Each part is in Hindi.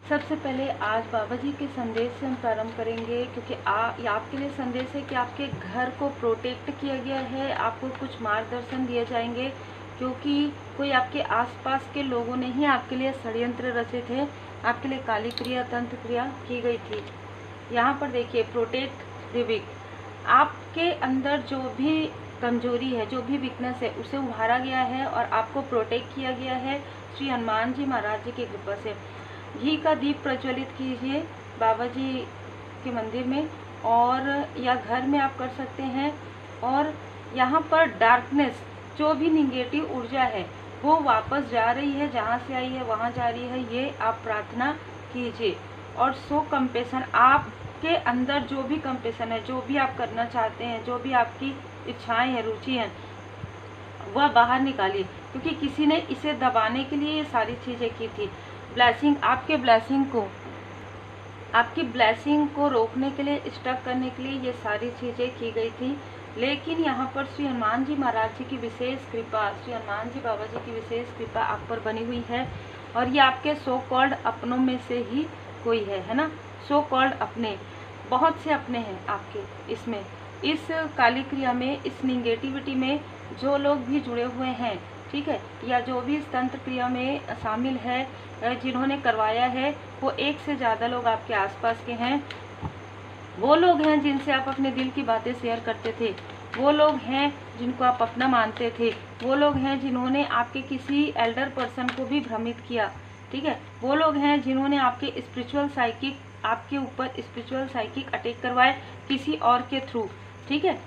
सबसे पहले आज बाबा जी के संदेश से हम प्रारंभ करेंगे, क्योंकि ये आपके लिए संदेश है कि आपके घर को प्रोटेक्ट किया गया है। आपको कुछ मार्गदर्शन दिए जाएंगे, क्योंकि कोई आपके आसपास के लोगों ने ही आपके लिए षड्यंत्र रचे थे, आपके लिए काली क्रिया तंत्र क्रिया की गई थी। यहाँ पर देखिए, प्रोटेक्ट द वीक। आपके अंदर जो भी कमजोरी है, जो भी वीकनेस है, उसे उभारा गया है और आपको प्रोटेक्ट किया गया है श्री हनुमान जी महाराज जी की कृपा से। घी का दीप प्रज्वलित कीजिए बाबा जी के मंदिर में, और या घर में आप कर सकते हैं। और यहाँ पर डार्कनेस, जो भी निगेटिव ऊर्जा है वो वापस जा रही है, जहाँ से आई है वहाँ जा रही है, ये आप प्रार्थना कीजिए। और सो कंपेशन, आपके अंदर जो भी कंपेशन है, जो भी आप करना चाहते हैं, जो भी आपकी इच्छाएं हैं, रुचि हैं, वह बाहर निकालिए, क्योंकि किसी ने इसे दबाने के लिए ये सारी चीज़ें की थी। ब्लेसिंग, आपकी ब्लेसिंग को रोकने के लिए, स्टक करने के लिए ये सारी चीज़ें की गई थी। लेकिन यहाँ पर श्री हनुमान जी महाराज जी की विशेष कृपा, श्री हनुमान जी बाबा जी की विशेष कृपा आप पर बनी हुई है। और ये आपके सो कॉल्ड अपनों में से ही कोई है ना। सो कॉल्ड अपने, बहुत से अपने हैं आपके इसमें, इस काली क्रिया में, इस निगेटिविटी में जो लोग भी जुड़े हुए हैं, ठीक है, या जो भी इस तंत्र क्रिया में शामिल है, जिन्होंने करवाया है, वो एक से ज़्यादा लोग आपके आसपास के हैं। वो लोग हैं जिनसे आप अपने दिल की बातें शेयर करते थे, वो लोग हैं जिनको आप अपना मानते थे, वो लोग हैं जिन्होंने आपके किसी एल्डर पर्सन को भी भ्रमित किया, ठीक है, वो लोग हैं जिन्होंने आपके स्पिरिचुअल साइकिक, आपके ऊपर स्पिरिचुअल साइकिक अटैक करवाए किसी और के थ्रू, ठीक है।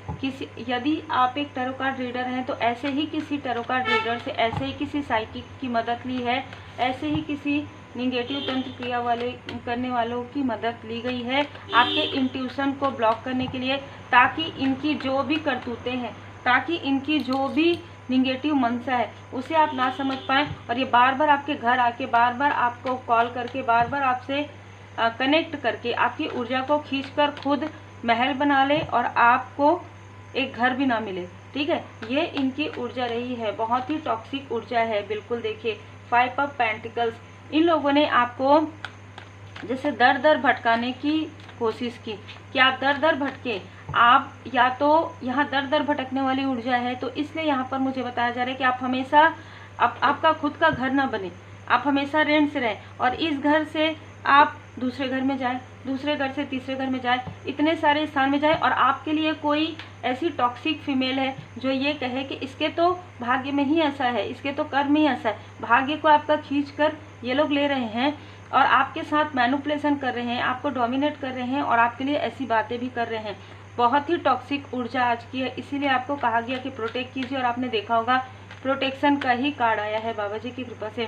यदि आप एक टैरो कार्ड रीडर हैं तो ऐसे ही किसी टैरो कार्ड रीडर से, ऐसे ही किसी साइकिक की मदद ली है, ऐसे ही किसी निगेटिव तंत्र क्रिया वाले करने वालों की मदद ली गई है आपके इंट्यूशन को ब्लॉक करने के लिए, ताकि इनकी जो भी करतूतें हैं, ताकि इनकी जो भी निगेटिव मंशा है उसे आप ना समझ पाएँ, और ये बार बार आपके घर आके, बार बार आपको कॉल करके, बार बार आपसे कनेक्ट करके आपकी ऊर्जा को खींचकर खुद महल बना ले और आपको एक घर भी ना मिले, ठीक है। ये इनकी ऊर्जा रही है, बहुत ही टॉक्सिक ऊर्जा है, बिल्कुल। देखिए, 5 ऑफ पेंटिकल्स, इन लोगों ने आपको जैसे दर दर भटकाने की कोशिश की कि आप दर दर भटके। आप या तो यहाँ दर दर भटकने वाली ऊर्जा है, तो इसलिए यहाँ पर मुझे बताया जा रहा है कि आप हमेशा आपका खुद का घर ना बने, आप हमेशा रेंट से रहें, और इस घर से आप दूसरे घर में जाए, दूसरे घर से तीसरे घर में जाए, इतने सारे स्थान में जाए, और आपके लिए कोई ऐसी टॉक्सिक फीमेल है जो ये कहे कि इसके तो भाग्य में ही ऐसा है, इसके तो कर्म ही ऐसा है, भाग्य को आपका खींच कर ये लोग ले रहे हैं और आपके साथ मैनिपुलेशन कर रहे हैं, आपको डोमिनेट कर रहे हैं, और आपके लिए ऐसी बातें भी कर रहे हैं। बहुत ही टॉक्सिक ऊर्जा आज की है, इसीलिए आपको कहा गया कि प्रोटेक्ट कीजिए। और आपने देखा होगा प्रोटेक्शन का ही कार्ड आया है बाबा जी की कृपा से।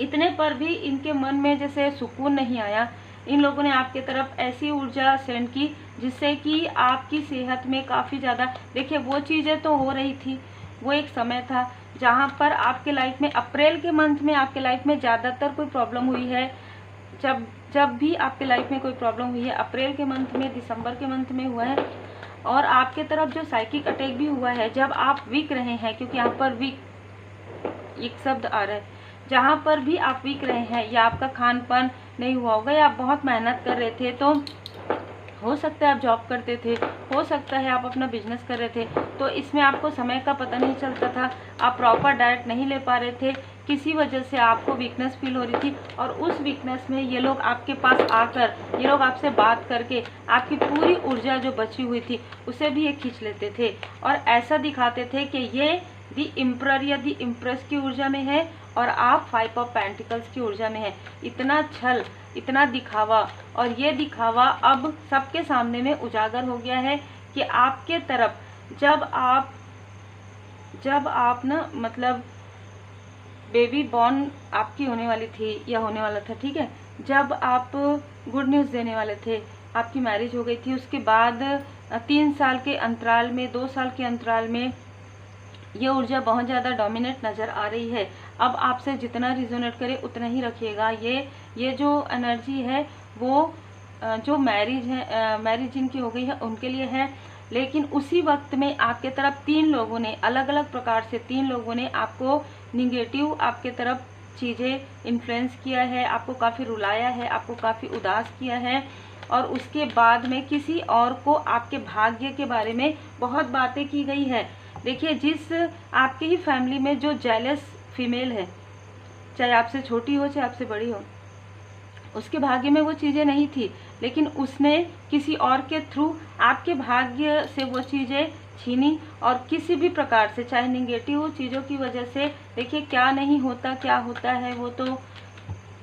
इतने पर भी इनके मन में जैसे सुकून नहीं आया, इन लोगों ने आपके तरफ ऐसी ऊर्जा सेंड की जिससे कि आपकी सेहत में काफ़ी ज़्यादा, देखिए वो चीज़ें तो हो रही थी, वो एक समय था जहाँ पर आपके लाइफ में, अप्रैल के मंथ में आपके लाइफ में ज़्यादातर कोई प्रॉब्लम हुई है। जब भी आपके लाइफ में कोई प्रॉब्लम हुई है, अप्रैल के मंथ में, दिसंबर के मंथ में हुआ है। और आपके तरफ जो साइकिक अटैक भी हुआ है जब आप वीक रहे हैं, क्योंकि यहाँ पर वीक एक शब्द आ रहा है, जहाँ पर भी आप वीक रहे हैं, या आपका खान पान नहीं हुआ होगा, या आप बहुत मेहनत कर रहे थे, तो हो सकता है आप जॉब करते थे, हो सकता है आप अपना बिजनेस कर रहे थे, तो इसमें आपको समय का पता नहीं चलता था, आप प्रॉपर डाइट नहीं ले पा रहे थे, किसी वजह से आपको वीकनेस फील हो रही थी, और उस वीकनेस में ये लोग आपके पास आकर, ये लोग आपसे बात करके आपकी पूरी ऊर्जा जो बची हुई थी उसे भी ये खींच लेते थे, और ऐसा दिखाते थे कि ये दी इम्प्रर या दी इम्प्रेस की ऊर्जा में है और आप 5 ऑफ पेंटिकल्स की ऊर्जा में है। इतना छल, इतना दिखावा, और ये दिखावा अब सबके सामने में उजागर हो गया है कि आपके तरफ जब आप ना, मतलब बेबी बॉर्न आपकी होने वाली थी या होने वाला था, ठीक है, जब आप गुड न्यूज़ देने वाले थे, आपकी मैरिज हो गई थी, उसके बाद 3 साल के अंतराल में, 2 साल के अंतराल में ये ऊर्जा बहुत ज़्यादा डोमिनेट नज़र आ रही है। अब आपसे जितना रिजोनेट करे उतना ही रखिएगा। ये जो एनर्जी है वो जो मैरिज जिनकी हो गई है उनके लिए है, लेकिन उसी वक्त में आपके तरफ 3 लोगों ने, अलग अलग प्रकार से 3 लोगों ने आपको निगेटिव आपके तरफ चीज़ें इन्फ्लुएंस किया है, आपको काफ़ी रुलाया है, आपको काफ़ी उदास किया है, और उसके बाद में किसी और को आपके भाग्य के बारे में बहुत बातें की गई है। देखिए, जिस आपकी ही फैमिली में जो जेलस फीमेल है, चाहे आपसे छोटी हो चाहे आपसे बड़ी हो, उसके भाग्य में वो चीज़ें नहीं थी, लेकिन उसने किसी और के थ्रू आपके भाग्य से वो चीज़ें छीनी, और किसी भी प्रकार से, चाहे निगेटिव चीज़ों की वजह से, देखिए क्या नहीं होता क्या होता है वो तो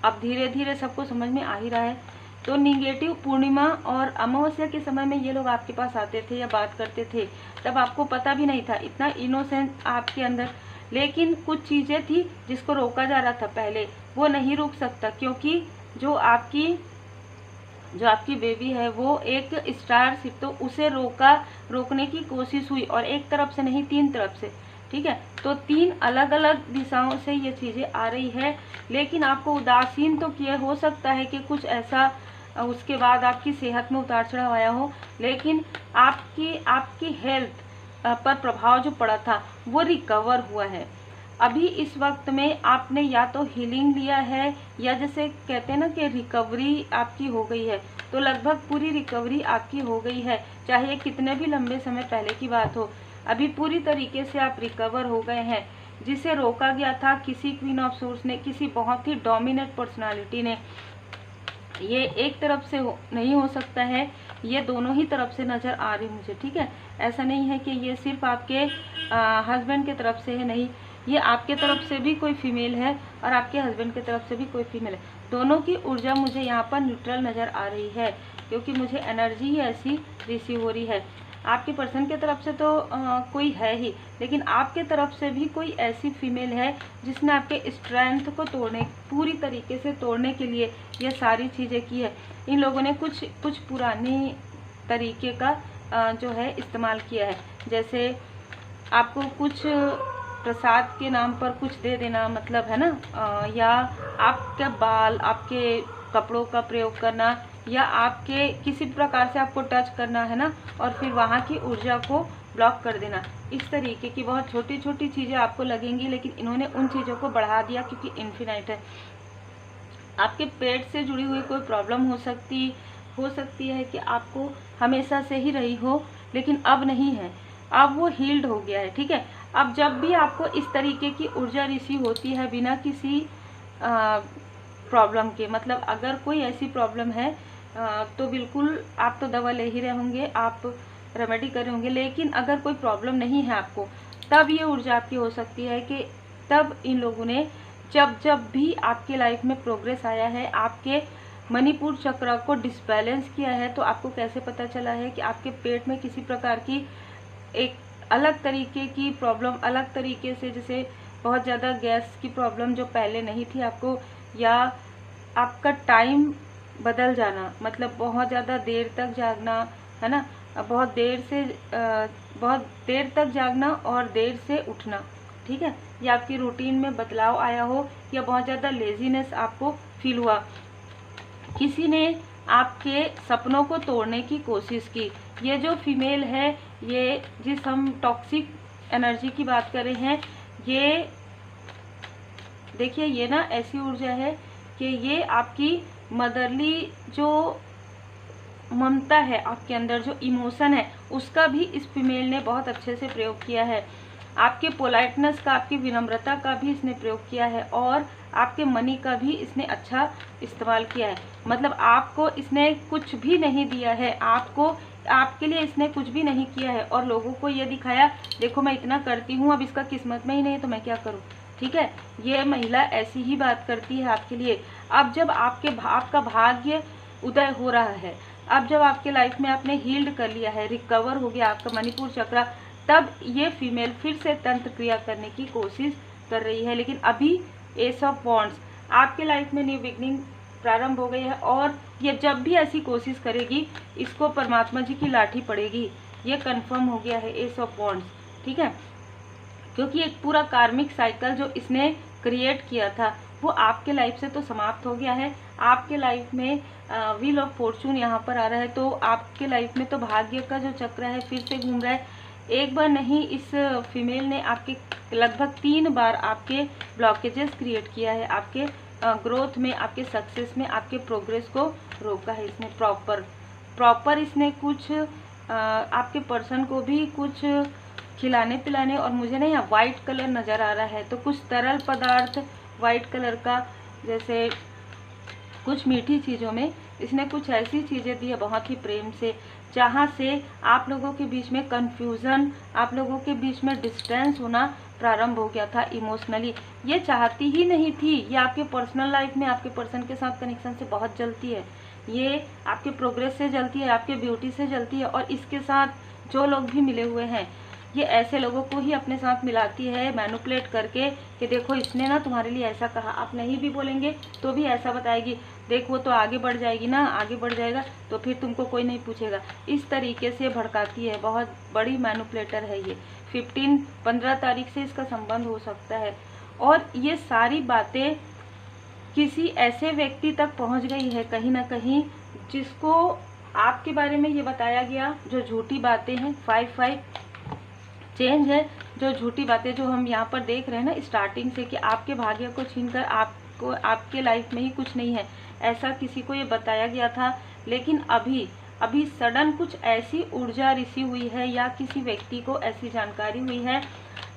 अब धीरे धीरे सबको समझ में आ ही रहा है। तो निगेटिव पूर्णिमा और अमावस्या के समय में ये लोग आपके पास आते थे या बात करते थे, तब आपको पता भी नहीं था, इतना इनोसेंस आपके अंदर। लेकिन कुछ चीज़ें थी जिसको रोका जा रहा था पहले, वो नहीं रुक सकता, क्योंकि जो आपकी बेबी है वो एक स्टार शिप, तो उसे रोकने की कोशिश हुई, और एक तरफ से नहीं 3 तरफ से, ठीक है। तो 3 अलग अलग दिशाओं से ये चीज़ें आ रही है, लेकिन आपको उदासीन तो किया हो सकता है कि कुछ ऐसा उसके बाद आपकी सेहत में उतार चढ़ाव आया हो, लेकिन आपकी हेल्थ पर प्रभाव जो पड़ा था वो रिकवर हुआ है। अभी इस वक्त में आपने या तो हीलिंग लिया है, या जैसे कहते हैं ना कि रिकवरी आपकी हो गई है, तो लगभग पूरी रिकवरी आपकी हो गई है, चाहे कितने भी लंबे समय पहले की बात हो, अभी पूरी तरीके से आप रिकवर हो गए हैं। जिसे रोका गया था किसी क्वीन ऑफ सोर्स ने, किसी बहुत ही डोमिनेट पर्सनालिटी ने, ये एक तरफ से नहीं हो सकता है, ये दोनों ही तरफ से नज़र आ रही मुझे, ठीक है। ऐसा नहीं है कि ये सिर्फ आपके हस्बैंड के तरफ से है, नहीं, ये आपके तरफ से भी कोई फीमेल है और आपके हस्बैंड की तरफ से भी कोई फीमेल है। दोनों की ऊर्जा मुझे यहाँ पर न्यूट्रल नज़र आ रही है, क्योंकि मुझे एनर्जी ही ऐसी रिसीव हो रही है। आपके पर्सन के तरफ से तो कोई है ही, लेकिन आपके तरफ से भी कोई ऐसी फीमेल है जिसने आपके स्ट्रेंथ को पूरी तरीके से तोड़ने के लिए ये सारी चीज़ें की है। इन लोगों ने कुछ पुरानी तरीके का जो है इस्तेमाल किया है, जैसे आपको कुछ प्रसाद के नाम पर कुछ दे देना, मतलब है ना, या आपके बाल, आपके कपड़ों का प्रयोग करना, या आपके किसी प्रकार से आपको टच करना, है ना, और फिर वहाँ की ऊर्जा को ब्लॉक कर देना। इस तरीके की बहुत छोटी छोटी चीज़ें आपको लगेंगी, लेकिन इन्होंने उन चीज़ों को बढ़ा दिया क्योंकि इन्फिनाइट है। आपके पेट से जुड़ी हुई कोई प्रॉब्लम हो सकती है कि आपको हमेशा से ही रही हो, लेकिन अब नहीं है, अब वो हील्ड हो गया है, ठीक है। अब जब भी आपको इस तरीके की ऊर्जा रिसीव होती है बिना किसी प्रॉब्लम के, मतलब अगर कोई ऐसी प्रॉब्लम है तो बिल्कुल आप तो दवा ले ही रहे होंगे, आप रेमेडी कर रहे होंगे, लेकिन अगर कोई प्रॉब्लम नहीं है आपको, तब ये ऊर्जा आपकी हो सकती है कि तब इन लोगों ने जब भी आपके लाइफ में प्रोग्रेस आया है, आपके मणिपुर चक्र को डिसबैलेंस किया है, तो आपको कैसे पता चला है कि आपके पेट में किसी प्रकार की एक अलग तरीके की प्रॉब्लम, अलग तरीके से, जैसे बहुत ज़्यादा गैस की प्रॉब्लम जो पहले नहीं थी आपको, या आपका टाइम बदल जाना, मतलब बहुत ज़्यादा देर तक जागना, है ना, बहुत देर तक जागना और देर से उठना, ठीक है, या आपकी रूटीन में बदलाव आया हो, या बहुत ज़्यादा लेजीनेस आपको फील हुआ, किसी ने आपके सपनों को तोड़ने की कोशिश की। ये जो फीमेल है, ये जिस हम टॉक्सिक एनर्जी की बात कर रहे हैं, ये देखिए, ये ना ऐसी ऊर्जा है कि ये आपकी मदरली जो ममता है आपके अंदर, जो इमोशन है, उसका भी इस फीमेल ने बहुत अच्छे से प्रयोग किया है। आपके पोलाइटनेस का, आपकी विनम्रता का भी इसने प्रयोग किया है, और आपके मनी का भी इसने अच्छा इस्तेमाल किया है। मतलब आपको इसने कुछ भी नहीं दिया है, आपके लिए इसने कुछ भी नहीं किया है, और लोगों को ये दिखाया, देखो मैं इतना करती हूँ, अब इसका किस्मत में ही नहीं तो मैं क्या करूँ, ठीक है। ये महिला ऐसी ही बात करती है आपके लिए। अब जब आपका भाग्य उदय हो रहा है, अब जब आपके लाइफ में आपने हील्ड कर लिया है, रिकवर हो गया आपका मणिपुर चक्र, तब ये फीमेल फिर से तंत्र क्रिया करने की कोशिश कर रही है। लेकिन अभी एस ऑफ वॉन्ड्स, आपके लाइफ में न्यू बिगनिंग प्रारंभ हो गई है, और ये जब भी ऐसी कोशिश करेगी, इसको परमात्मा जी की लाठी पड़ेगी, ये कंफर्म हो गया है एस ऑफ वॉन्ड्स, ठीक है। क्योंकि एक पूरा कार्मिक साइकिल जो इसने क्रिएट किया था, वो आपके लाइफ से तो समाप्त हो गया है। आपके लाइफ में व्हील ऑफ फॉर्चून यहाँ पर आ रहा है, तो आपके लाइफ में तो भाग्य का जो चक्र है फिर से घूम रहा है। एक बार नहीं, इस फीमेल ने आपके लगभग 3 बार आपके ब्लॉकेजेस क्रिएट किया है, आपके ग्रोथ में, आपके सक्सेस में, आपके प्रोग्रेस को रोका है इसने प्रॉपर इसने कुछ आपके पर्सन को भी कुछ खिलाने पिलाने, और मुझे ना यहाँ वाइट कलर नज़र आ रहा है, तो कुछ तरल पदार्थ वाइट कलर का, जैसे कुछ मीठी चीज़ों में इसने कुछ ऐसी चीज़ें दी है बहुत ही प्रेम से, जहाँ से आप लोगों के बीच में कन्फ्यूज़न, आप लोगों के बीच में डिस्टेंस होना प्रारंभ हो गया था इमोशनली। ये चाहती ही नहीं थी, ये आपके पर्सनल लाइफ में आपके पर्सन के साथ कनेक्शन से बहुत जलती है, ये आपके प्रोग्रेस से जलती है, आपके ब्यूटी से जलती है, और इसके साथ जो लोग भी मिले हुए हैं ये ऐसे लोगों को ही अपने साथ मिलाती है मैनिपुलेट करके कि देखो इसने ना तुम्हारे लिए ऐसा कहा, आप नहीं भी बोलेंगे तो भी ऐसा बताएगी, देख वो तो आगे बढ़ जाएगी ना, आगे बढ़ जाएगा तो फिर तुमको कोई नहीं पूछेगा, इस तरीके से भड़काती है। बहुत बड़ी मैनिपुलेटर है ये। 15 तारीख से इसका संबंध हो सकता है, और ये सारी बातें किसी ऐसे व्यक्ति तक पहुंच गई है कहीं ना कहीं, जिसको आपके बारे में ये बताया गया, जो झूठी बातें हैं। 5 चेंज है, जो झूठी बातें जो हम यहाँ पर देख रहे हैं ना स्टार्टिंग से, कि आपके भाग्य को छीनकर आपको आपके लाइफ में ही कुछ नहीं है, ऐसा किसी को ये बताया गया था। लेकिन अभी सडन कुछ ऐसी ऊर्जा रिसीव हुई है, या किसी व्यक्ति को ऐसी जानकारी हुई है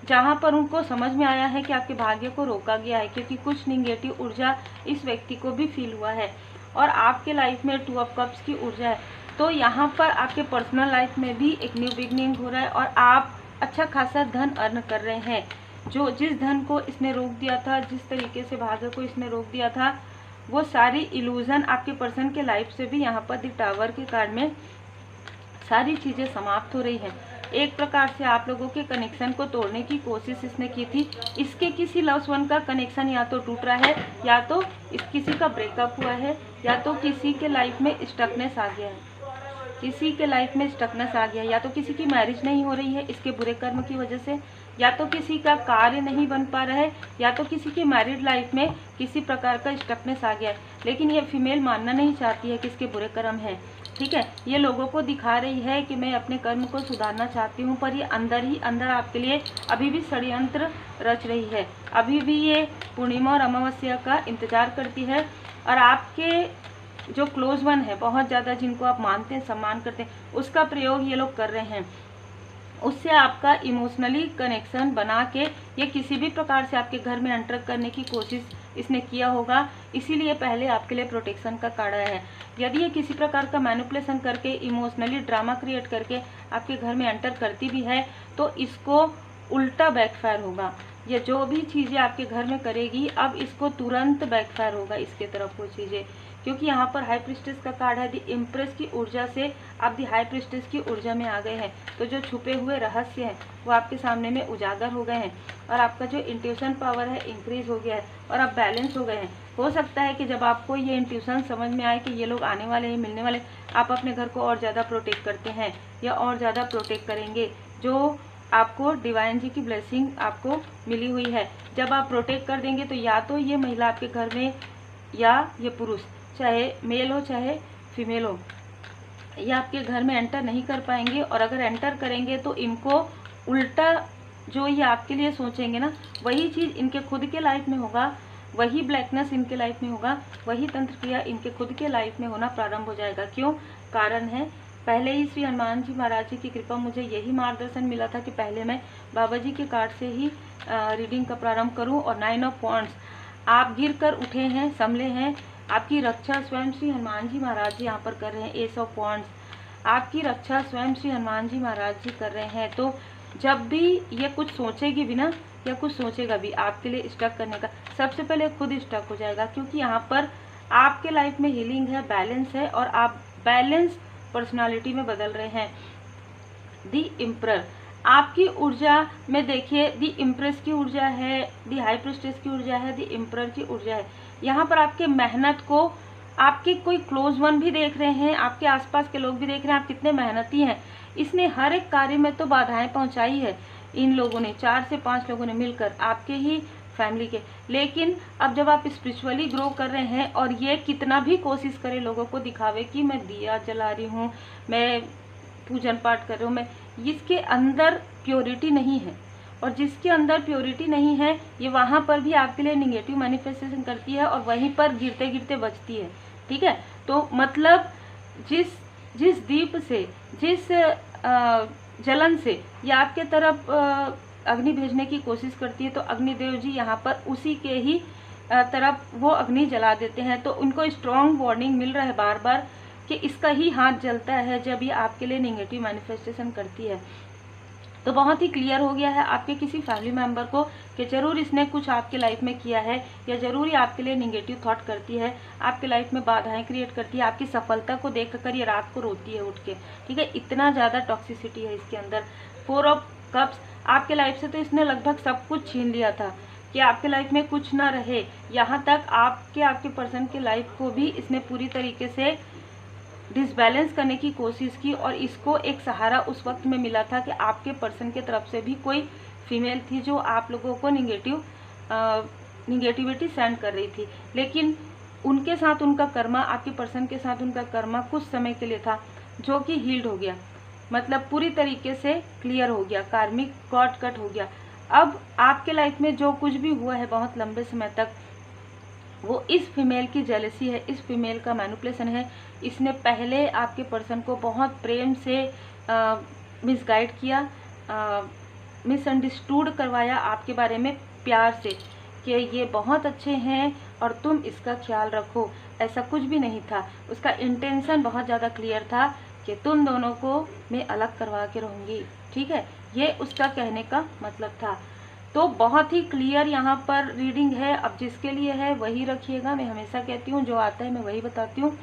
जहाँ पर उनको समझ में आया है कि आपके भाग्य को रोका गया है, क्योंकि कुछ निगेटिव ऊर्जा इस व्यक्ति को भी फील हुआ है, और आपके लाइफ में 2 ऑफ कप्स की ऊर्जा है। तो यहाँ पर आपके पर्सनल लाइफ में भी एक न्यू बिगनिंग हो रहा है, और आप अच्छा खासा धन अर्न कर रहे हैं। जिस धन को इसने रोक दिया था, जिस तरीके से भाग्य को इसने रोक दिया था, वो सारी इल्यूजन आपके पर्सन के लाइफ से भी यहाँ पर द टावर के कार्ड में सारी चीज़ें समाप्त हो रही हैं। एक प्रकार से आप लोगों के कनेक्शन को तोड़ने की कोशिश इसने की थी। इसके किसी लव्स वन का कनेक्शन या तो टूट रहा है, या तो किसी का ब्रेकअप हुआ है, या तो किसी के लाइफ में स्टकनेस आ गया है, किसी के लाइफ में स्टकनेस आ गया, या तो किसी की मैरिज नहीं हो रही है इसके बुरे कर्म की वजह से, या तो किसी का कार्य नहीं बन पा रहा है, या तो किसी की मैरिड लाइफ में किसी प्रकार का स्टकनेस आ गया है। लेकिन ये फीमेल मानना नहीं चाहती है कि इसके बुरे कर्म हैं, ठीक है। ये लोगों को दिखा रही है कि मैं अपने कर्म को सुधारना चाहती हूँ, पर ये अंदर ही अंदर आपके लिए अभी भी षड्यंत्र रच रही है। अभी भी ये पूर्णिमा और अमावस्या का इंतजार करती है, और आपके जो क्लोज वन है, बहुत ज़्यादा जिनको आप मानते हैं, सम्मान करते हैं, उसका प्रयोग ये लोग कर रहे हैं। उससे आपका इमोशनली कनेक्शन बना के ये किसी भी प्रकार से आपके घर में एंटर करने की कोशिश इसने किया होगा, इसीलिए पहले आपके लिए प्रोटेक्शन का कार्ड आया है। यदि ये किसी प्रकार का मैनिपुलेशन करके, इमोशनली ड्रामा क्रिएट करके आपके घर में एंटर करती भी है, तो इसको उल्टा बैकफायर होगा। ये जो भी चीज़ें आपके घर में करेगी, अब इसको तुरंत बैकफायर होगा इसके तरफ वो चीज़ें, क्योंकि यहाँ पर हाई प्रिस्टेस का कार्ड है। दी इम्प्रेस की ऊर्जा से आप दी हाई प्रिस्टेस की ऊर्जा में आ गए हैं, तो जो छुपे हुए रहस्य हैं वो आपके सामने में उजागर हो गए हैं, और आपका जो इंट्यूशन पावर है इंक्रीज हो गया है, और आप बैलेंस हो गए हैं। हो सकता है कि जब आपको ये इंट्यूशन समझ में आए कि ये लोग आने वाले हैं, मिलने वाले, आप अपने घर को और ज़्यादा प्रोटेक्ट करते हैं, या और ज़्यादा प्रोटेक्ट करेंगे। जो आपको डिवाइन जी की ब्लेसिंग आपको मिली हुई है, जब आप प्रोटेक्ट कर देंगे, तो या तो ये महिला आपके घर में, या ये पुरुष, चाहे मेल हो चाहे फीमेल हो, ये आपके घर में एंटर नहीं कर पाएंगे। और अगर एंटर करेंगे तो इनको उल्टा जो ये आपके लिए सोचेंगे ना, वही चीज़ इनके खुद के लाइफ में होगा, वही ब्लैकनेस इनके लाइफ में होगा, वही तंत्र क्रिया इनके खुद के लाइफ में होना प्रारंभ हो जाएगा। क्यों? कारण है, पहले ही श्री हनुमान जी महाराज जी की कृपा, मुझे यही मार्गदर्शन मिला था कि पहले मैं बाबा जी के कार्ड से ही रीडिंग का प्रारंभ करूं। और 9 ऑफ वॉन्ड्स, आप गिर कर उठे हैं, संभले हैं, आपकी रक्षा स्वयं श्री हनुमान जी महाराज जी यहाँ पर कर रहे हैं। एस ऑफ वॉन्ड्स, आपकी रक्षा स्वयं श्री हनुमान जी महाराज जी कर रहे हैं। तो जब भी ये कुछ सोचेगी भी ना, या कुछ सोचेगा भी आपके लिए स्टक करने का, सबसे पहले खुद स्टक हो जाएगा, क्योंकि यहाँ पर आपके लाइफ में हीलिंग है, बैलेंस है, और आप बैलेंस पर्सनालिटी में बदल रहे हैं। दी इम्परर, आपकी ऊर्जा में देखिए, दी इम्प्रेस की ऊर्जा है, दी हाई प्रिस्टेस की ऊर्जा है, दी इम्परर की ऊर्जा है। यहाँ पर आपके मेहनत को आपके कोई क्लोज वन भी देख रहे हैं, आपके आसपास के लोग भी देख रहे हैं, आप कितने मेहनती हैं। इसने हर एक कार्य में तो बाधाएं पहुंचाई है इन लोगों ने, 4 से 5 लोगों ने मिलकर, आपके ही फैमिली के। लेकिन अब जब आप स्पिरिचुअली ग्रो कर रहे हैं, और ये कितना भी कोशिश करे लोगों को दिखावे कि मैं दिया जला रही हूँ, मैं पूजन पाठ कर रही हूँ, मैं इसके अंदर प्योरिटी नहीं है, और जिसके अंदर प्योरिटी नहीं है ये वहाँ पर भी आपके लिए निगेटिव मैनिफेस्टेशन करती है और वहीं पर गिरते गिरते बचती है। ठीक है, तो मतलब जिस दीप से, जिस जलन से ये आपके तरफ अग्नि भेजने की कोशिश करती है, तो अग्निदेव जी यहाँ पर उसी के ही तरफ वो अग्नि जला देते हैं। तो उनको स्ट्रॉन्ग वार्निंग मिल रहा है बार बार कि इसका ही हाथ जलता है जब ये आपके लिए नेगेटिव मैनिफेस्टेशन करती है। तो बहुत ही क्लियर हो गया है आपके किसी फैमिली मेंबर को कि जरूर इसने कुछ आपके लाइफ में किया है, या जरूर ही आपके लिए नेगेटिव थॉट करती है, आपके लाइफ में बाधाएं क्रिएट करती है, आपकी सफलता को देखकर ये रात को रोती है उठ के। ठीक है, इतना ज़्यादा टॉक्सिसिटी है इसके अंदर। 4 ऑफ कप्स, आपके लाइफ से तो इसने लगभग सब कुछ छीन लिया था कि आपके लाइफ में कुछ ना रहे, यहाँ तक आपके पर्सन के लाइफ को भी इसने पूरी तरीके से डिसबैलेंस करने की कोशिश की। और इसको एक सहारा उस वक्त में मिला था कि आपके पर्सन के तरफ से भी कोई फीमेल थी जो आप लोगों को निगेटिविटी सेंड कर रही थी, लेकिन उनके साथ उनका कर्मा, आपके पर्सन के साथ उनका कर्मा कुछ समय के लिए था जो कि हील्ड हो गया, मतलब पूरी तरीके से क्लियर हो गया, कार्मिक कॉर्ड कट हो गया। अब आपके लाइफ में जो कुछ भी हुआ है बहुत लंबे समय तक, वो इस फीमेल की जेलसी है, इस फीमेल का मैनिपुलेशन है। इसने पहले आपके पर्सन को बहुत प्रेम से मिसगाइड किया, मिसअंडरस्टूड करवाया आपके बारे में प्यार से कि ये बहुत अच्छे हैं और तुम इसका ख्याल रखो। ऐसा कुछ भी नहीं था, उसका इंटेंशन बहुत ज़्यादा क्लियर था कि तुम दोनों को मैं अलग करवा के रहूँगी। ठीक है, ये उसका कहने का मतलब था। तो बहुत ही क्लियर यहाँ पर रीडिंग है। अब जिसके लिए है वही रखिएगा, मैं हमेशा कहती हूँ जो आता है मैं वही बताती हूँ।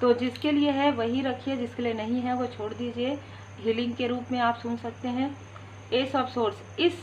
तो जिसके लिए है वही रखिए, जिसके लिए नहीं है वो छोड़ दीजिए। हीलिंग के रूप में आप सुन सकते हैं। एस ऑफ सोर्स, इस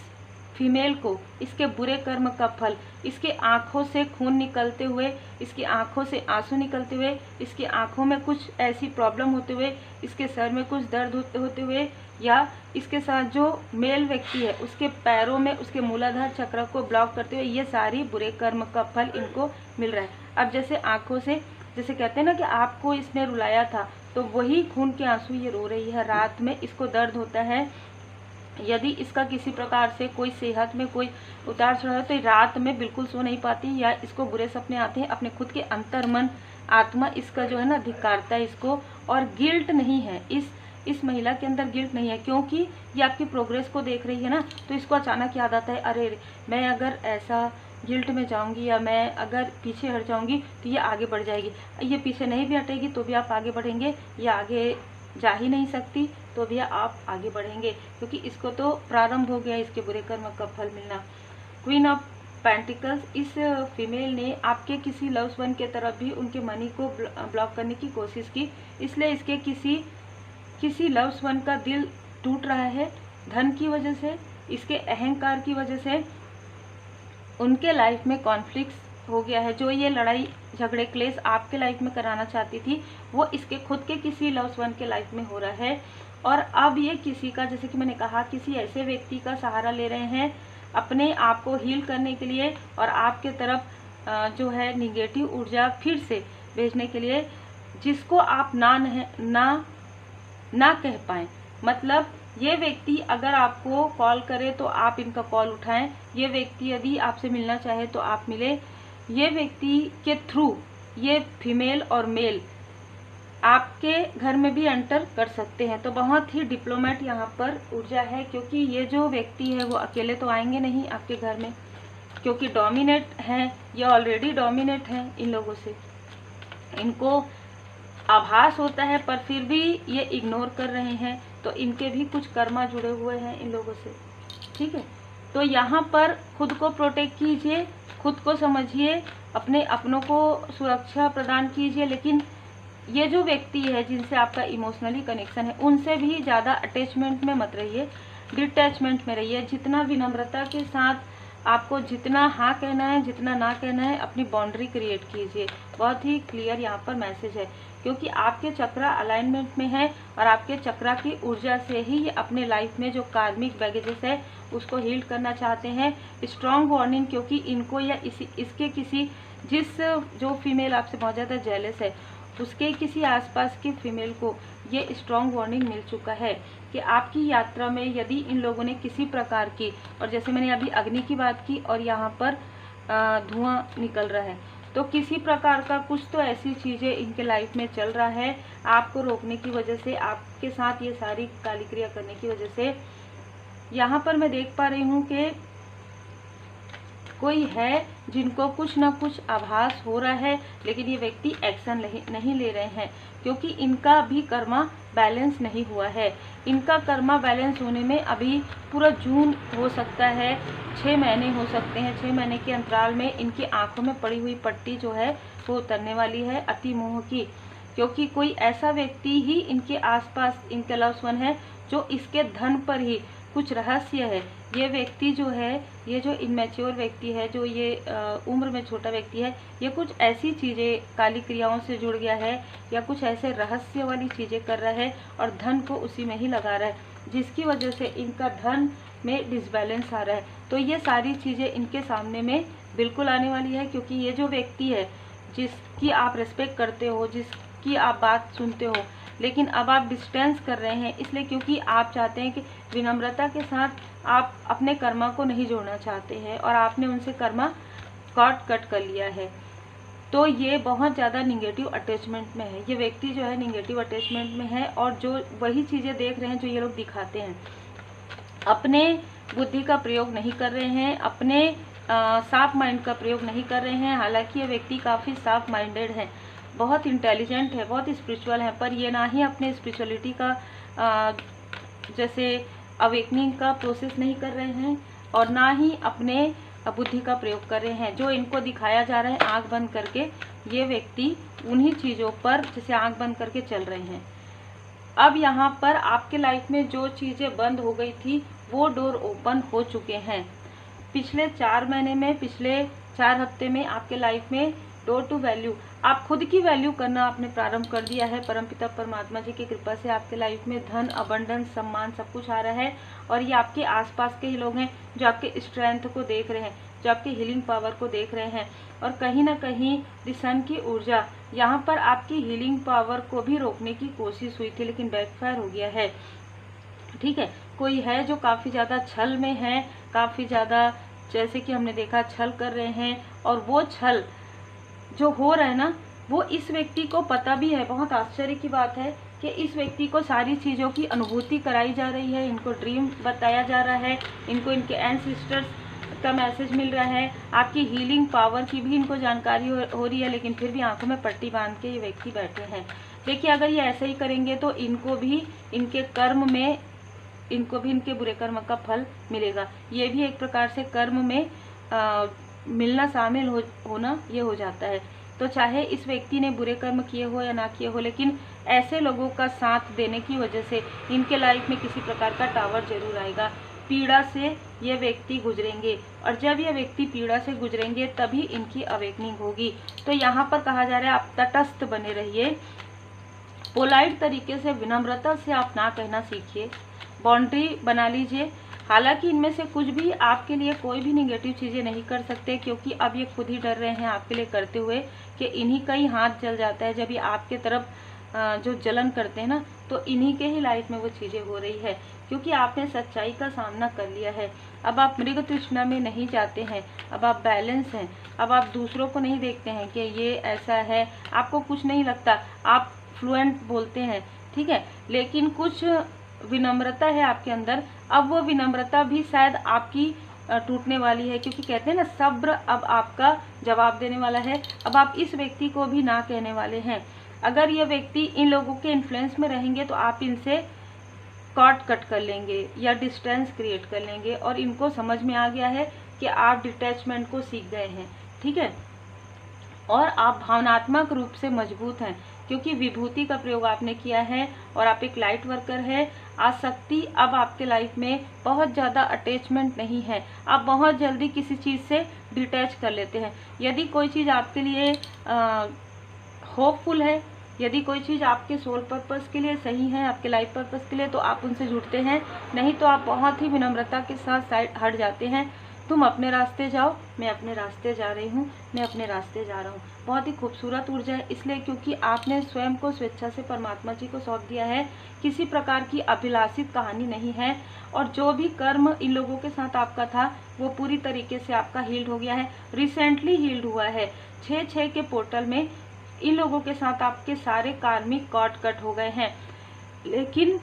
फीमेल को इसके बुरे कर्म का फल, इसके आँखों से खून निकलते हुए, इसकी आँखों से आंसू निकलते हुए, इसकी आँखों में कुछ ऐसी प्रॉब्लम होते हुए, इसके सर में कुछ दर्द होते हुए, या इसके साथ जो मेल व्यक्ति है उसके पैरों में उसके मूलाधार चक्र को ब्लॉक करते हुए, ये सारी बुरे कर्म का फल इनको मिल रहा है। अब जैसे आँखों से, जैसे कहते हैं ना कि आपको इसने रुलाया था, तो वही खून के आंसू ये रो रही है। रात में इसको दर्द होता है, यदि इसका किसी प्रकार से कोई सेहत में कोई उतार चढ़ाव है तो रात में बिल्कुल सो नहीं पाती, या इसको बुरे सपने आते हैं। अपने खुद के अंतर्मन आत्मा इसका जो है ना धिक्कारता है इसको। और गिल्ट नहीं है, इस महिला के अंदर गिल्ट नहीं है, क्योंकि ये आपकी प्रोग्रेस को देख रही है ना। तो इसको अचानक याद आता है, अरे मैं अगर ऐसा गिल्ट में जाऊंगी या मैं अगर पीछे हट जाऊंगी तो ये आगे बढ़ जाएगी। ये पीछे नहीं भी हटेगी तो भी आप आगे बढ़ेंगे, ये आगे जा ही नहीं सकती तो भी आप आगे बढ़ेंगे, क्योंकि इसको तो प्रारंभ हो गया इसके बुरे कर्म का फल मिलना। क्वीन ऑफ पेंटिकल्स, इस फीमेल ने आपके किसी लव्स वन के तरफ भी उनके मनी को ब्लॉक करने की कोशिश की, इसलिए इसके किसी लव्स वन का दिल टूट रहा है धन की वजह से, इसके अहंकार की वजह से। उनके लाइफ में कॉन्फ्लिक्ट्स हो गया है। जो ये लड़ाई झगड़े क्लेश आपके लाइफ में कराना चाहती थी, वो इसके खुद के किसी लव्स वन के लाइफ में हो रहा है। और अब ये किसी का, जैसे कि मैंने कहा, किसी ऐसे व्यक्ति का सहारा ले रहे हैं अपने आप को हील करने के लिए और आपके तरफ जो है निगेटिव ऊर्जा फिर से भेजने के लिए, जिसको आप ना कह पाएँ। मतलब ये व्यक्ति अगर आपको कॉल करे तो आप इनका कॉल उठाएं, ये व्यक्ति यदि आपसे मिलना चाहे तो आप मिले। ये व्यक्ति के थ्रू ये फीमेल और मेल आपके घर में भी एंटर कर सकते हैं। तो बहुत ही डिप्लोमेट यहाँ पर ऊर्जा है, क्योंकि ये जो व्यक्ति है वो अकेले तो आएंगे नहीं आपके घर में, क्योंकि डोमिनेट हैं, ये ऑलरेडी डोमिनेट हैं इन लोगों से। इनको आभास होता है पर फिर भी ये इग्नोर कर रहे हैं, तो इनके भी कुछ कर्मा जुड़े हुए हैं इन लोगों से। ठीक है, तो यहाँ पर खुद को प्रोटेक्ट कीजिए, खुद को समझिए, अपने अपनों को सुरक्षा प्रदान कीजिए। लेकिन ये जो व्यक्ति है जिनसे आपका इमोशनली कनेक्शन है, उनसे भी ज़्यादा अटैचमेंट में मत रहिए, डिटैचमेंट में रहिए। जितना विनम्रता के साथ आपको जितना हाँ कहना है, जितना ना कहना है, अपनी बाउंड्री क्रिएट कीजिए। बहुत ही क्लियर यहाँ पर मैसेज है, क्योंकि आपके चक्रा अलाइनमेंट में है और आपके चक्रा की ऊर्जा से ही ये अपने लाइफ में जो कार्मिक बैगेजेस है उसको हील करना चाहते हैं। स्ट्रॉन्ग वार्निंग, क्योंकि इनको या इसके किसी जो फीमेल आपसे बहुत ज़्यादा जेलस है, उसके किसी आसपास की फीमेल को ये स्ट्रॉन्ग वार्निंग मिल चुका है कि आपकी यात्रा में यदि इन लोगों ने किसी प्रकार की, और जैसे मैंने अभी अग्नि की बात की और यहाँ पर धुआं निकल रहा है, तो किसी प्रकार का कुछ तो ऐसी चीज़ें इनके लाइफ में चल रहा है आपको रोकने की वजह से, आपके साथ ये सारी काली क्रिया करने की वजह से। यहाँ पर मैं देख पा रही हूँ कि कोई है जिनको कुछ ना कुछ आभास हो रहा है, लेकिन ये व्यक्ति एक्शन नहीं ले रहे हैं क्योंकि इनका भी कर्मा बैलेंस नहीं हुआ है। इनका कर्मा बैलेंस होने में अभी पूरा जून हो सकता है, 6 महीने हो सकते हैं। 6 महीने के अंतराल में इनकी आंखों में पड़ी हुई पट्टी जो है वो उतरने वाली है अति मोह की, क्योंकि कोई ऐसा व्यक्ति ही इनके आसपास इनके लव्स वन है जो इसके धन पर ही कुछ रहस्य है। ये व्यक्ति जो है, ये जो इनमेच्योर व्यक्ति है, जो ये उम्र में छोटा व्यक्ति है, ये कुछ ऐसी चीज़ें काली क्रियाओं से जुड़ गया है या कुछ ऐसे रहस्य वाली चीज़ें कर रहा है और धन को उसी में ही लगा रहा है, जिसकी वजह से इनका धन में डिसबैलेंस आ रहा है। तो ये सारी चीज़ें इनके सामने में बिल्कुल आने वाली है, क्योंकि ये जो व्यक्ति है जिसकी आप रिस्पेक्ट करते हो, जिसकी आप बात सुनते हो, लेकिन अब आप डिस्टेंस कर रहे हैं इसलिए क्योंकि आप चाहते हैं कि विनम्रता के साथ आप अपने कर्मा को नहीं जोड़ना चाहते हैं और आपने उनसे कर्मा कट कर लिया है। तो ये बहुत ज़्यादा निगेटिव अटैचमेंट में है, ये व्यक्ति जो है निगेटिव अटैचमेंट में है और जो वही चीज़ें देख रहे हैं जो ये लोग दिखाते हैं। अपने बुद्धि का प्रयोग नहीं कर रहे हैं, अपने साफ माइंड का प्रयोग नहीं कर रहे हैं। हालांकि ये व्यक्ति काफ़ी साफ माइंडेड है, बहुत इंटेलिजेंट है, बहुत स्पिरिचुअल है, पर ये ना ही अपने स्पिरिचुअलिटी का जैसे अवेकनिंग का प्रोसेस नहीं कर रहे हैं और ना ही अपने बुद्धि का प्रयोग कर रहे हैं। जो इनको दिखाया जा रहा है आंख बंद करके, ये व्यक्ति उन्हीं चीज़ों पर जैसे आंख बंद करके चल रहे हैं। अब यहाँ पर आपके लाइफ में जो चीज़ें बंद हो गई थी वो डोर ओपन हो चुके हैं। पिछले 4 महीने में, पिछले 4 हफ्ते में आपके लाइफ में डोर टू वैल्यू, आप खुद की वैल्यू करना आपने प्रारंभ कर दिया है। परमपिता परमात्मा जी की कृपा से आपके लाइफ में धन, अबंडेंस, सम्मान सब कुछ आ रहा है और ये आपके आसपास के ही लोग हैं जो आपके स्ट्रेंथ को देख रहे हैं, जो आपके हीलिंग पावर को देख रहे हैं। और कहीं ना कहीं सन की ऊर्जा यहाँ पर आपकी हीलिंग पावर को भी रोकने की कोशिश हुई थी, लेकिन बैकफायर हो गया है। ठीक है, कोई है जो काफ़ी ज़्यादा छल में है, काफ़ी ज़्यादा जैसे कि हमने देखा छल कर रहे हैं और वो छल जो हो रहा है ना, वो इस व्यक्ति को पता भी है। बहुत आश्चर्य की बात है कि इस व्यक्ति को सारी चीज़ों की अनुभूति कराई जा रही है, इनको ड्रीम बताया जा रहा है, इनको इनके एंसेस्टर्स का मैसेज मिल रहा है, आपकी हीलिंग पावर की भी इनको जानकारी हो रही है, लेकिन फिर भी आंखों में पट्टी बांध के ये व्यक्ति बैठे हैं। देखिए, अगर ये ऐसे ही करेंगे तो इनको भी इनके कर्म में, इनको भी इनके बुरे कर्म का फल मिलेगा। ये भी एक प्रकार से कर्म में मिलना, शामिल होना ये हो जाता है। तो चाहे इस व्यक्ति ने बुरे कर्म किए हो या ना किए हो, लेकिन ऐसे लोगों का साथ देने की वजह से इनके लाइफ में किसी प्रकार का टावर जरूर आएगा। पीड़ा से ये व्यक्ति गुजरेंगे और जब ये व्यक्ति पीड़ा से गुजरेंगे तभी इनकी अवेकनिंग होगी। तो यहाँ पर कहा जा रहा है आप तटस्थ बने रहिए, पोलाइट तरीके से, विनम्रता से आप ना कहना सीखिए, बाउंड्री बना लीजिए। हालांकि इनमें से कुछ भी आपके लिए कोई भी निगेटिव चीज़ें नहीं कर सकते, क्योंकि अब ये खुद ही डर रहे हैं आपके लिए करते हुए कि इन्हीं का ही हाथ जल जाता है। जब ये आपके तरफ जो जलन करते हैं ना, तो इन्हीं के ही लाइफ में वो चीज़ें हो रही है, क्योंकि आपने सच्चाई का सामना कर लिया है। अब आप मृग तृष्णा में नहीं जाते हैं, अब आप बैलेंस हैं, अब आप दूसरों को नहीं देखते हैं कि ये ऐसा है, आपको कुछ नहीं लगता, आप फ्लुएंट बोलते हैं, ठीक है, लेकिन कुछ विनम्रता है आपके अंदर। अब वो विनम्रता भी शायद आपकी टूटने वाली है, क्योंकि कहते हैं ना, सब्र अब आपका जवाब देने वाला है। अब आप इस व्यक्ति को भी ना कहने वाले हैं। अगर ये व्यक्ति इन लोगों के इन्फ्लुएंस में रहेंगे तो आप इनसे कट कर लेंगे या डिस्टेंस क्रिएट कर लेंगे, और इनको समझ में आ गया है कि आप डिटैचमेंट को सीख गए हैं, ठीक है, और आप भावनात्मक रूप से मजबूत हैं, क्योंकि विभूति का प्रयोग आपने किया है और आप एक लाइट वर्कर है। आसक्ति अब आपके लाइफ में बहुत ज़्यादा अटैचमेंट नहीं है, आप बहुत जल्दी किसी चीज़ से डिटैच कर लेते हैं। यदि कोई चीज़ आपके लिए होपफुल है, यदि कोई चीज़ आपके सोल पर्पस के लिए सही है, आपके लाइफ पर्पस के लिए, तो आप उनसे जुड़ते हैं, नहीं तो आप बहुत ही विनम्रता के साथ साइड हट जाते हैं। तुम अपने रास्ते जाओ, मैं अपने रास्ते जा रही हूँ, मैं अपने रास्ते जा रहा हूँ। बहुत ही खूबसूरत ऊर्जा है, इसलिए क्योंकि आपने स्वयं को स्वेच्छा से परमात्मा जी को सौंप दिया है। किसी प्रकार की अभिलाषित कहानी नहीं है, और जो भी कर्म इन लोगों के साथ आपका था वो पूरी तरीके से आपका हील्ड हो गया है, रिसेंटली हील्ड हुआ है। 6/6 के पोर्टल में इन लोगों के साथ आपके सारे कार्मिक कॉर्ड कट हो गए हैं। लेकिन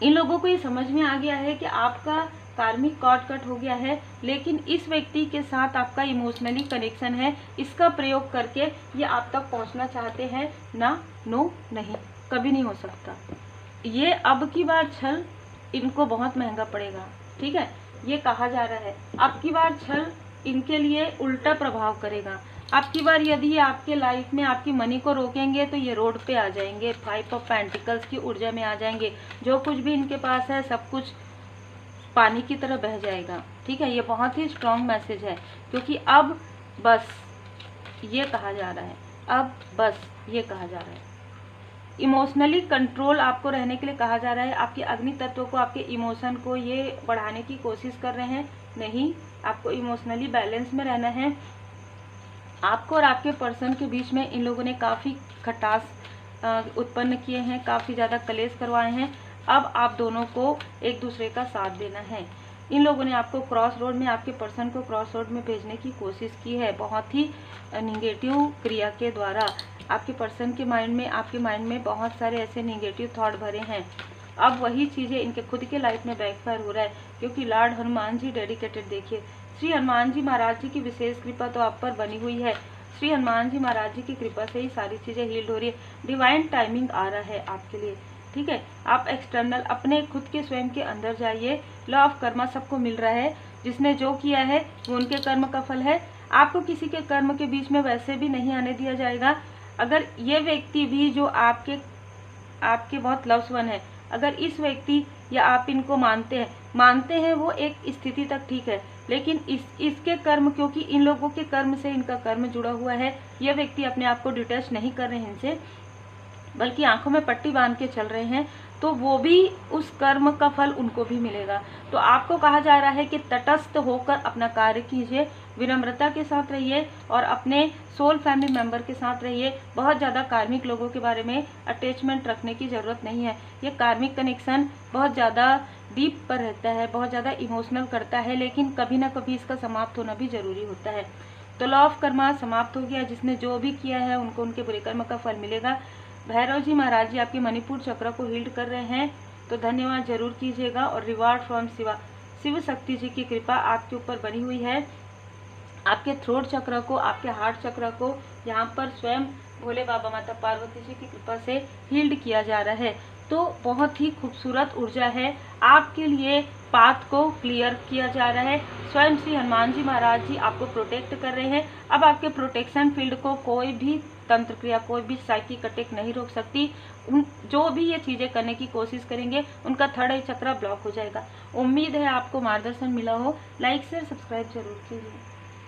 इन लोगों को ये समझ में आ गया है कि आपका कार्मिक कॉर्ड कट हो गया है, लेकिन इस व्यक्ति के साथ आपका इमोशनली कनेक्शन है। इसका प्रयोग करके ये आप तक पहुंचना चाहते हैं ना? नो, नहीं, कभी नहीं हो सकता। ये अब की बार छल इनको बहुत महंगा पड़ेगा, ठीक है। ये कहा जा रहा है अब की बार छल इनके लिए उल्टा प्रभाव करेगा। अब की बार यदि ये आपके लाइफ में आपकी मनी को रोकेंगे तो ये रोड पे आ जाएंगे, 5 ऑफ पेंटिकल्स की ऊर्जा में आ जाएंगे। जो कुछ भी इनके पास है सब कुछ पानी की तरह बह जाएगा, ठीक है। ये बहुत ही स्ट्रॉन्ग मैसेज है, क्योंकि अब बस ये कहा जा रहा है, अब बस ये कहा जा रहा है। इमोशनली कंट्रोल आपको रहने के लिए कहा जा रहा है। आपके अग्नि तत्व को, आपके इमोशन को ये बढ़ाने की कोशिश कर रहे हैं। नहीं, आपको इमोशनली बैलेंस में रहना है। आपको और आपके पर्सन के बीच में इन लोगों ने काफ़ी खटास उत्पन्न किए हैं, काफ़ी ज़्यादा कलेश करवाए हैं। अब आप दोनों को एक दूसरे का साथ देना है। इन लोगों ने आपको क्रॉस रोड में, आपके पर्सन को क्रॉस रोड में भेजने की कोशिश की है, बहुत ही निगेटिव क्रिया के द्वारा। आपके पर्सन के माइंड में, आपके माइंड में बहुत सारे ऐसे निगेटिव थॉट भरे हैं। अब वही चीज़ें इनके खुद के लाइफ में बैकफायर हो रहा है, क्योंकि लॉर्ड हनुमान जी डेडिकेटेड, देखिए श्री हनुमान जी महाराज जी की विशेष कृपा तो आप पर बनी हुई है। श्री हनुमान जी महाराज जी की कृपा से ही सारी चीज़ें हील्ड हो रही है। डिवाइन टाइमिंग आ रहा है आपके लिए, ठीक है। आप एक्सटर्नल अपने खुद के स्वयं के अंदर जाइए। लॉ ऑफ कर्मा सबको मिल रहा है, जिसने जो किया है वो उनके कर्म का फल है। आपको किसी के कर्म के बीच में वैसे भी नहीं आने दिया जाएगा। अगर ये व्यक्ति भी जो आपके बहुत लव्स वन है, अगर इस व्यक्ति या आप इनको मानते हैं वो एक स्थिति तक ठीक है, लेकिन इसके कर्म, क्योंकि इन लोगों के कर्म से इनका कर्म जुड़ा हुआ है, ये व्यक्ति अपने आप को डिटैच नहीं कर रहे हैं इनसे, बल्कि आंखों में पट्टी बांध के चल रहे हैं, तो वो भी उस कर्म का फल उनको भी मिलेगा। तो आपको कहा जा रहा है कि तटस्थ होकर अपना कार्य कीजिए, विनम्रता के साथ रहिए और अपने सोल फैमिली मेंबर के साथ रहिए। बहुत ज़्यादा कार्मिक लोगों के बारे में अटैचमेंट रखने की ज़रूरत नहीं है। ये कार्मिक कनेक्शन बहुत ज़्यादा डीप पर रहता है, बहुत ज़्यादा इमोशनल करता है, लेकिन कभी ना कभी इसका समाप्त होना भी ज़रूरी होता है। तो लॉ ऑफ कर्मा समाप्त हो गया। जिसने जो भी किया है उनको उनके बुरे कर्म का फल मिलेगा। भैरव जी महाराज जी आपके मणिपुर चक्र को हील्ड कर रहे हैं, तो धन्यवाद जरूर कीजिएगा। और रिवार्ड फ्रॉम शिव शक्ति जी की कृपा आपके ऊपर बनी हुई है। आपके थ्रोट चक्र को, आपके हार्ट चक्र को यहाँ पर स्वयं भोले बाबा माता पार्वती जी की कृपा से हील्ड किया जा रहा है। तो बहुत ही खूबसूरत ऊर्जा है। आपके लिए पाथ को क्लियर किया जा रहा है। स्वयं श्री हनुमान जी महाराज जी आपको प्रोटेक्ट कर रहे हैं। अब आपके प्रोटेक्शन फील्ड को कोई भी तंत्र क्रिया, कोई भी साइकिक अटैक नहीं रोक सकती। जो भी ये चीज़ें करने की कोशिश करेंगे उनका थर्ड आई चक्र ब्लॉक हो जाएगा। उम्मीद है आपको मार्गदर्शन मिला हो। लाइक शेयर सब्सक्राइब जरूर कीजिए।